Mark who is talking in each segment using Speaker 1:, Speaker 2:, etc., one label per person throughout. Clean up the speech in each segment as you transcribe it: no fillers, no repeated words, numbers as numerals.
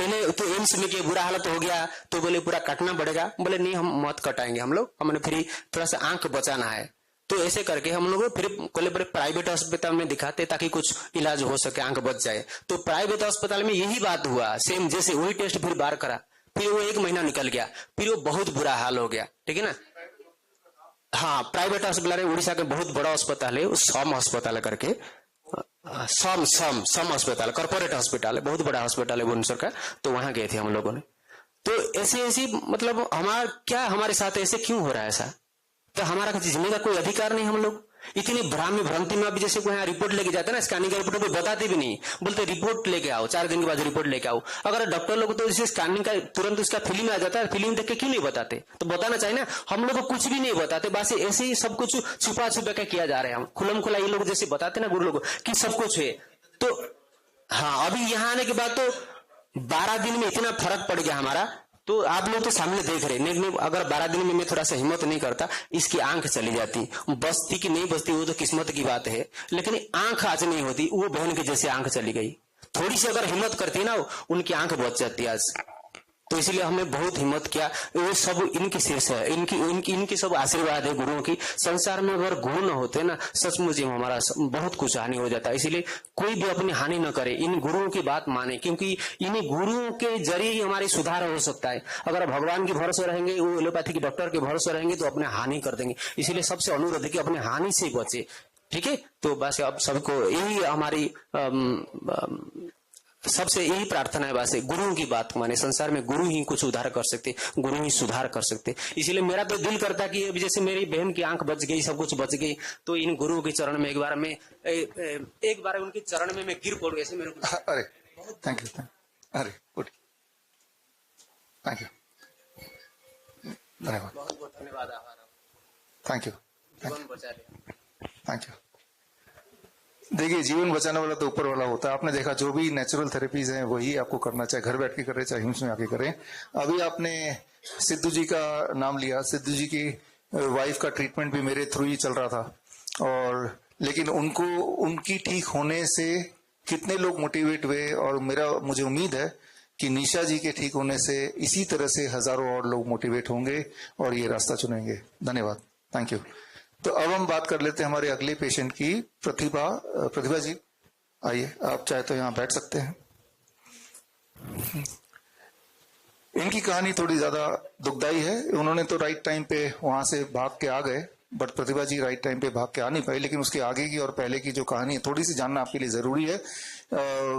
Speaker 1: मैंने तो एम्स में किया, बुरा हालत हो गया तो बोले पूरा काटना पड़ेगा। बोले नहीं हम मत कटाएंगे हम लोग, हमने फिर थोड़ा सा आंख बचाना है। तो ऐसे करके हम लोग फिर कोले बड़े प्राइवेट अस्पताल में दिखाते ताकि कुछ इलाज हो सके, आंख बच जाए। तो प्राइवेट अस्पताल में यही बात हुआ, सेम जैसे वही टेस्ट फिर बार करा, फिर वो 1 महीना निकल गया, फिर वो बहुत बुरा हाल हो गया। ठीक है ना। हाँ, प्राइवेट अस्पताल है, उड़ीसा का बहुत बड़ा अस्पताल है, सम अस्पताल करके, सम अस्पताल, कॉर्पोरेट हॉस्पिटल है, बहुत बड़ा हॉस्पिटल है भुवनेश्वर का। तो वहां गए थे हम लोगों ने। तो ऐसी मतलब हमारा क्या, हमारे साथ ऐसे क्यों हो रहा है ऐसा? तो हमारा जीने का कोई अधिकार नहीं। हम लोग इतनी भ्रांति में, अभी जैसे कोई यहाँ रिपोर्ट लेके जाता है ना, स्कैनिंग का रिपोर्ट बताते भी नहीं, बोलते रिपोर्ट लेके आओ, 4 दिन के बाद रिपोर्ट लेके आओ। अगर डॉक्टर लोग तो इसे स्कैनिंग का तुरंत उसका फीलिंग आ जाता है, फीलिंग देख के क्यों नहीं बताते? तो बताना चाहिए ना। हम लोग को कुछ भी नहीं बताते, बस ऐसे ही सब कुछ छुपा के किया जा रहा है। हम खुलम खुला ये लोग जैसे बताते ना गुरु लोग की सब कुछ है। तो हाँ, अभी यहाँ आने के बाद तो 12 दिन में इतना फर्क पड़ गया हमारा। तो आप लोग तो सामने देख रहे हैं, अगर 12 दिन में मैं थोड़ा सा हिम्मत नहीं करता, इसकी आंख चली जाती, बचती कि नहीं बचती वो तो किस्मत की बात है, लेकिन आंख आज नहीं होती। वो बहन की जैसे आंख चली गई, थोड़ी सी अगर हिम्मत करती ना उनकी आंख बच जाती आज। तो इसलिए हमने बहुत हिम्मत किया। वो सब इनकी शीर्ष है, इनकी सब आशीर्वाद है गुरुओं की। संसार में अगर गुरु न होते ना, सचमुच हमारा बहुत कुछ हानि हो जाता है। इसीलिए कोई भी अपनी हानि न करे, इन गुरुओं की बात माने, क्योंकि इन्हीं गुरुओं के जरिए ही हमारी सुधार हो सकता है। अगर भगवान के भरोसे रहेंगे, वो एलोपैथी के डॉक्टर के भरोसे रहेंगे तो अपने हानि कर देंगे। इसीलिए सबसे अनुरोध है कि अपने हानि से बचे। ठीक है। तो बस अब सबको यही हमारी सबसे यही प्रार्थना है, बस गुरुओं की बात माने। संसार में गुरु ही कुछ उद्धार कर सकते, गुरु ही सुधार कर सकते। इसीलिए मेरा तो दिल करता कि अब जैसे मेरी बहन की आंख बच गई, सब कुछ बच गई, तो इन गुरुओं के चरण में एक बार उनके चरण में मैं गिर पड़ू, ऐसे मेरे को।
Speaker 2: अरे थैंक यू, अरे गुड, थैंक यू, धन्यवाद,
Speaker 1: बहुत बहुत धन्यवाद, आभार,
Speaker 2: थैंक यू,
Speaker 1: जीवन बचा लिया,
Speaker 2: थैंक यू। देखिए, जीवन बचाने वाला तो ऊपर वाला होता है। आपने देखा जो भी नेचुरल थेरेपीज हैं वही आपको करना, चाहे घर बैठ के करें चाहे हिम्स में आके करें। अभी आपने सिद्धू जी का नाम लिया, सिद्धू जी की वाइफ का ट्रीटमेंट भी मेरे थ्रू ही चल रहा था, और लेकिन उनको उनकी ठीक होने से कितने लोग मोटिवेट हुए, और मुझे उम्मीद है कि निशा जी के ठीक होने से इसी तरह से हजारों और लोग मोटिवेट होंगे और ये रास्ता चुनेंगे। धन्यवाद, थैंक यू। तो अब हम बात कर लेते हैं हमारे अगले पेशेंट की, प्रतिभा जी आइए, आप चाहे तो यहाँ बैठ सकते हैं। इनकी कहानी थोड़ी ज्यादा दुखदाई है। उन्होंने तो राइट टाइम पे वहां से भाग के आ गए, but Pratibha ji right time पे भाग के आ नहीं पाई। लेकिन उसके आगे की और पहले की जो कहानी है थोड़ी सी जानना आपके लिए जरूरी है।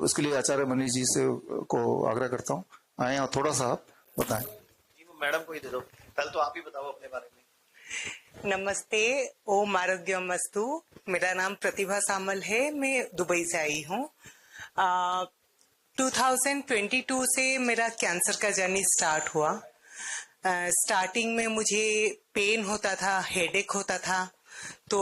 Speaker 2: उसके लिए आचार्य मनीष जी से को आग्रह करता हूँ, आए और थोड़ा सा आप बताएं।
Speaker 3: जी, वो मैडम को ही दे दो, कल तो आप ही बताओ अपने बारे में।
Speaker 4: नमस्ते, ओम आरोग्यमस्तु। मेरा नाम प्रतिभा सामल है, मैं दुबई से आई हूँ। 2022 से मेरा कैंसर का जर्नी स्टार्ट हुआ। स्टार्टिंग में मुझे पेन होता था, हेडेक होता था। तो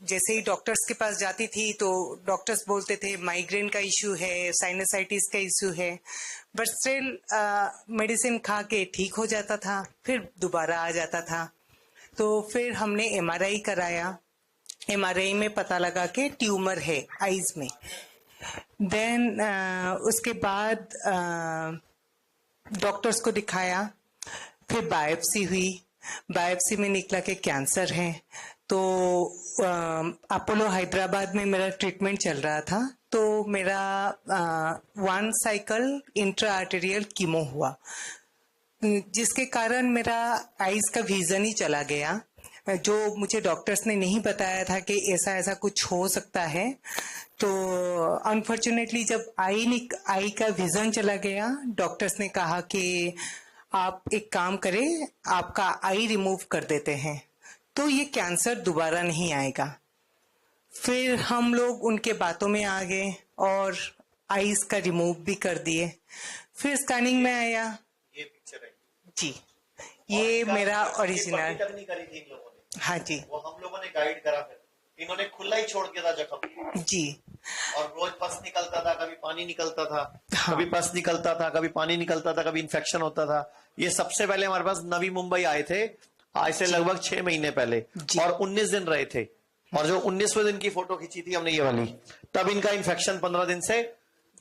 Speaker 4: जैसे ही डॉक्टर्स के पास जाती थी तो डॉक्टर्स बोलते थे माइग्रेन का इश्यू है, साइनसाइटिस का इश्यू है, बट स्टिल मेडिसिन खा के ठीक हो जाता था, फिर दोबारा आ जाता था। तो फिर हमने एमआरआई कराया। एमआरआई में पता लगा कि ट्यूमर है आईज में। देन उसके बाद डॉक्टर्स को दिखाया, फिर बायोप्सी हुई। बायोप्सी में निकला कि कैंसर है। तो अपोलो हैदराबाद में मेरा ट्रीटमेंट चल रहा था। तो मेरा 1 साइकिल इंट्रा आर्टेरियल कीमो हुआ, जिसके कारण मेरा आईज का विजन ही चला गया, जो मुझे डॉक्टर्स ने नहीं बताया था कि ऐसा कुछ हो सकता है। तो अनफॉर्चुनेटली जब आई का विजन चला गया, डॉक्टर्स ने कहा कि आप एक काम करें, आपका आई रिमूव कर देते हैं तो ये कैंसर दोबारा नहीं आएगा। फिर हम लोग उनके बातों में आ गए और आईज का रिमूव भी कर दिए। फिर स्कैनिंग में आया,
Speaker 3: ये पिक्चर है
Speaker 4: जी, ये मेरा ओरिजिनल।
Speaker 3: नहीं करी थी इन लोगों ने,
Speaker 4: हाँ जी,
Speaker 3: वो हम लोगों ने गाइड करा। फिर इन्होंने खुला ही छोड़ दिया था जख्म
Speaker 4: जी,
Speaker 3: और रोज पस निकलता था, कभी पानी निकलता था,
Speaker 4: हाँ।
Speaker 3: कभी पस निकलता था, कभी पानी निकलता था, कभी इन्फेक्शन होता था। ये सबसे पहले हमारे पास नवी मुंबई आए थे, आज से लगभग 6 महीने पहले, और 19 दिन रहे थे। और जो 19वें दिन की फोटो खींची थी हमने ये वाली, तब इनका इन्फेक्शन 15 दिन से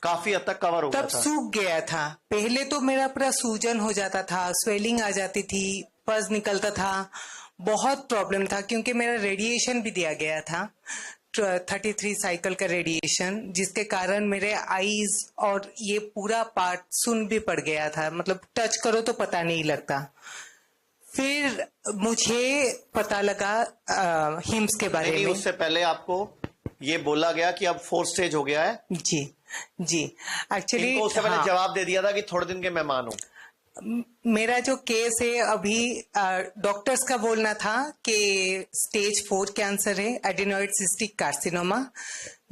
Speaker 3: काफी हद तक कवर हो गया
Speaker 4: तब
Speaker 3: था।
Speaker 4: सूख गया था। पहले तो मेरा पूरा सूजन हो जाता था, स्वेलिंग आ जाती थी, पस निकलता था, बहुत प्रॉब्लम था क्योंकि मेरा रेडिएशन भी दिया गया था, 33 साइकिल का रेडिएशन, जिसके कारण मेरे आईज और ये पूरा पार्ट सुन भी पड़ गया था, मतलब टच करो तो पता नहीं लगता। फिर मुझे पता लगा हिम्स के बारे
Speaker 3: नहीं,
Speaker 4: में।
Speaker 3: उससे पहले आपको ये बोला गया कि अब 4th स्टेज हो गया है।
Speaker 4: जी जी, एक्चुअली
Speaker 3: इनको उससे पहले जवाब दे दिया था कि थोड़े दिन के मेहमान हो।
Speaker 4: मेरा जो केस है अभी, डॉक्टर्स का बोलना था कि स्टेज 4 कैंसर है, एडिनोइड सिस्टिक कार्सिनोमा,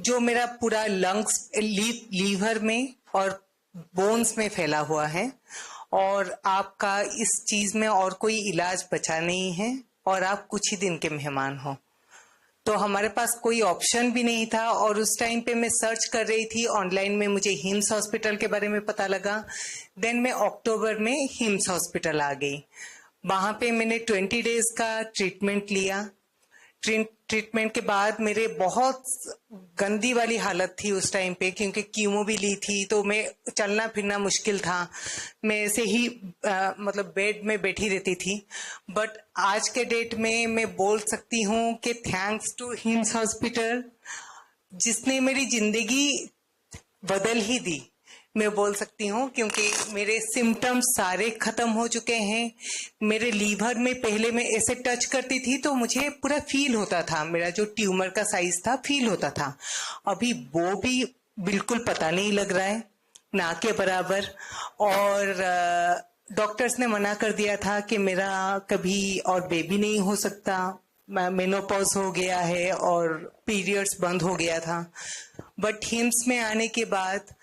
Speaker 4: जो मेरा पूरा लंग्स, लीवर में और बोन्स में फैला हुआ है, और आपका इस चीज में और कोई इलाज बचा नहीं है, और आप कुछ ही दिन के मेहमान हो। तो हमारे पास कोई ऑप्शन भी नहीं था, और उस टाइम पे मैं सर्च कर रही थी ऑनलाइन में, मुझे हिम्स हॉस्पिटल के बारे में पता लगा। देन मैं अक्टूबर में हिम्स हॉस्पिटल आ गई। वहां पे मैंने 20 डेज का ट्रीटमेंट लिया। ट्रीटमेंट के बाद मेरे बहुत गंदी वाली हालत थी उस टाइम पे, क्योंकि कीमो भी ली थी, तो मैं चलना फिरना मुश्किल था, मैं ऐसे ही मतलब बेड में बैठी रहती थी। बट आज के डेट में मैं बोल सकती हूँ कि थैंक्स टू हिम्स हॉस्पिटल, जिसने मेरी जिंदगी बदल ही दी, मैं बोल सकती हूँ, क्योंकि मेरे सिम्टम्स सारे खत्म हो चुके हैं। मेरे लीवर में पहले मैं ऐसे टच करती थी तो मुझे पूरा फील होता था, मेरा जो ट्यूमर का साइज था फील होता था। अभी वो भी बिल्कुल पता नहीं लग रहा है, ना के बराबर। और डॉक्टर्स ने मना कर दिया था कि मेरा कभी और बेबी नहीं हो सकता, मेनोपॉज हो गया है और पीरियड्स बंद हो गया था। बट हिम्स में आने के बाद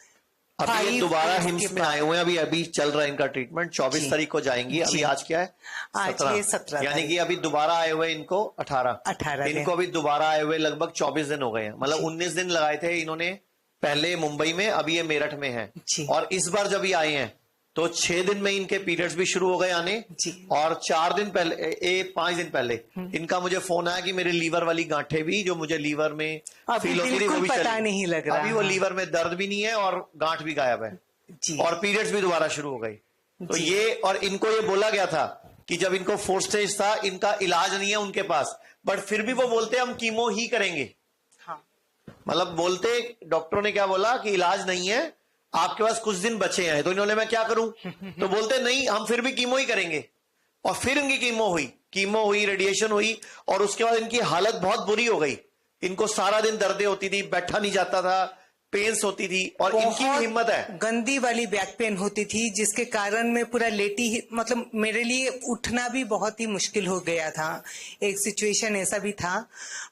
Speaker 3: अभी ये दोबारा हिम्स में आए हुए हैं, अभी चल रहा है इनका ट्रीटमेंट। 24 तारीख को जाएंगी। अभी आज क्या है?
Speaker 4: आज ये 17
Speaker 3: यानी कि अभी दोबारा आए हुए इनको 18 इनको अभी दोबारा आए हुए लगभग 24 दिन हो गए हैं। मतलब 19 दिन लगाए थे इन्होंने पहले मुंबई में, अभी ये मेरठ में है। और इस बार जब ये आए हैं तो 6 दिन में इनके पीरियड्स भी शुरू हो गए आने। और 4 दिन पहले 5 दिन पहले इनका मुझे फोन आया कि मेरे लीवर वाली गांठें भी, जो मुझे लीवर में फील होती थी, वो भी
Speaker 4: पता नहीं लग रहा।
Speaker 3: अभी वो लीवर में दर्द भी नहीं है और गांठ भी गायब है और पीरियड्स भी दोबारा शुरू हो गई। तो ये, और इनको ये बोला गया था कि जब इनको 4th स्टेज था, इनका इलाज नहीं है उनके पास, बट फिर भी वो बोलते हम कीमो ही करेंगे। मतलब बोलते, डॉक्टरों ने क्या बोला कि इलाज नहीं है, आपके पास कुछ दिन बचे हैं। तो इन्होंने, मैं क्या करूं? तो बोलते नहीं, हम फिर भी कीमो ही करेंगे। और फिर इनकी कीमो हुई, रेडिएशन हुई, और उसके बाद इनकी हालत बहुत बुरी हो गई। इनको सारा दिन दर्दें होती थी, बैठा नहीं जाता था, पेन्स होती थी, और इनकी हिम्मत है,
Speaker 4: गंदी वाली बैक पेन होती थी, जिसके कारण मैं पूरा लेटी ही, मतलब मेरे लिए उठना भी बहुत ही मुश्किल हो गया था। एक सिचुएशन ऐसा भी था।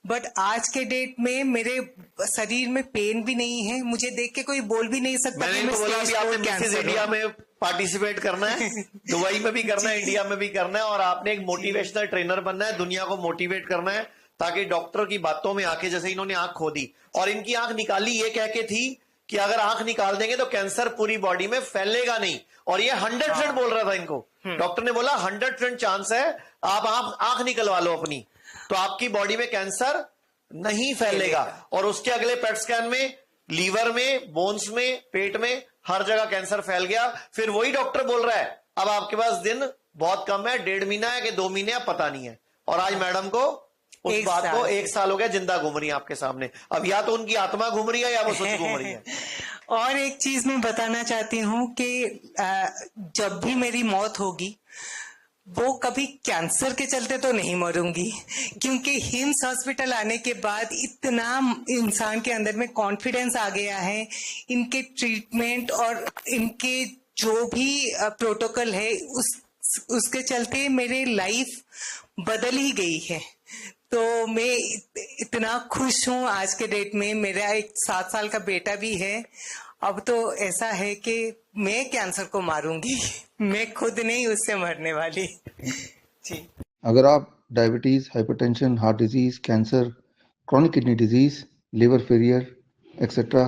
Speaker 4: बट आज के डेट में मेरे शरीर में पेन भी नहीं है, मुझे देख के कोई बोल भी नहीं सकता कि मैं
Speaker 3: बोला कि आपने मिसेस इंडिया में पार्टिसिपेट करना है, दुबई में भी करना है, इंडिया में भी करना है, और आपने एक मोटिवेशनल ट्रेनर बनना है, दुनिया को मोटिवेट करना है, ताकि डॉक्टर की बातों में आके, जैसे इन्होंने आंख खोदी और इनकी आंख निकाली ये कह के थी कि अगर आंख निकाल देंगे तो कैंसर पूरी बॉडी में फैलेगा नहीं। और ये 100% बोल रहा था इनको। डॉक्टर ने बोला 100% चांस है, आप आंख निकलवा लो अपनी, तो आपकी बॉडी में कैंसर नहीं फैलेगा। और उसके अगले पेट स्कैन में लीवर में, बोन्स में, पेट में, हर जगह कैंसर फैल गया। फिर वही डॉक्टर बोल रहा है अब आपके पास दिन बहुत कम है, 1.5 महीना है कि 2 महीने है, पता नहीं है। और आज मैडम को उस बात को 1 साल हो गया, जिंदा घूम रही है आपके सामने। अब या तो उनकी आत्मा घूम रही है या वो सच घूम रही है।
Speaker 4: और एक चीज मैं बताना चाहती हूँ कि जब भी मेरी मौत होगी, वो कभी कैंसर के चलते तो नहीं मरूंगी, क्योंकि हिम्स हॉस्पिटल आने के बाद इतना इंसान के अंदर में कॉन्फिडेंस आ गया है, इनके ट्रीटमेंट और इनके जो भी प्रोटोकॉल है उसके चलते मेरी लाइफ बदल ही गई है। तो मैं इतना खुश हूँ आज के डेट में। मेरा एक 7 साल का बेटा भी है। अब तो ऐसा है कि मैं कैंसर को मारूंगी, मैं खुद नहीं उससे मरने वाली। जी।
Speaker 2: अगर आप diabetes, hypertension, heart disease, cancer, chronic kidney disease, liver failure etcetera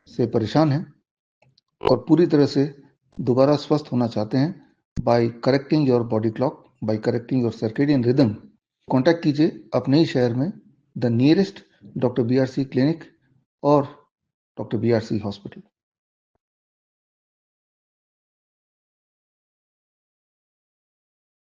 Speaker 2: से परेशान हैं और पूरी तरह से दोबारा स्वस्थ होना चाहते हैं, by correcting your body clock, by correcting your circadian rhythm, contact कीजिए अपने ही शहर में the nearest doctor BRC clinic और डॉक्टर BRC हॉस्पिटल।